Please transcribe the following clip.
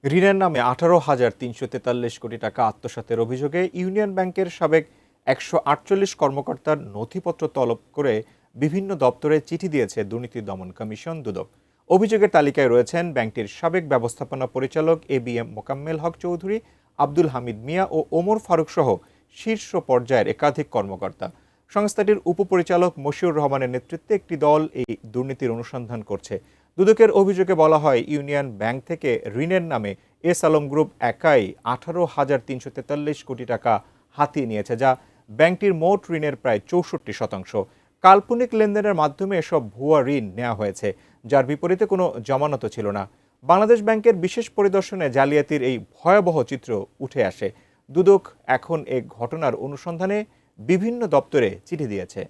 ঋণের নামে 18,343 কোটি টাকা আত্মসাতের অভিযোগে ইউনিয়ন ব্যাংকের সাবেক 148 কর্মকর্তার নথিপত্র তলব করে বিভিন্ন দপ্তরে চিঠি দিয়েছে দুর্নীতি দমন কমিশন দুদক। অভিযোগের তালিকায় রয়েছেন ব্যাংকটির সাবেক ব্যবস্থাপনা পরিচালক ABM মোকাম্মেল হক চৌধুরী, আব্দুল হামিদ মিয়া ও ওমর ফারুক সহ শীর্ষ পর্যায়ের একাধিক কর্মকর্তা। সংস্থাটির উপপরিচালক মশিউর রহমানের নেতৃত্বে একটি দল এই দুর্নীতির অনুসন্ধান করছে। দুদকের অভিযোগে বলা হয়, ইউনিয়ন ব্যাংক থেকে ঋণের নামে এস আলম গ্রুপ একাই 18,343 কোটি টাকা হাতিয়ে নিয়েছে, যা ব্যাংকটির মোট ঋণের প্রায় 64%। কাল্পনিক লেনদেনের মাধ্যমে এসব ভুয়া ঋণ নেওয়া হয়েছে, যার বিপরীতে কোনো জামানতও ছিল না। বাংলাদেশ ব্যাংকের বিশেষ পরিদর্শনে জালিয়াতির এই ভয়াবহ চিত্র উঠে আসে। দুদক এখন এ ঘটনার অনুসন্ধানে বিভিন্ন দপ্তরে চিঠি দিয়েছে।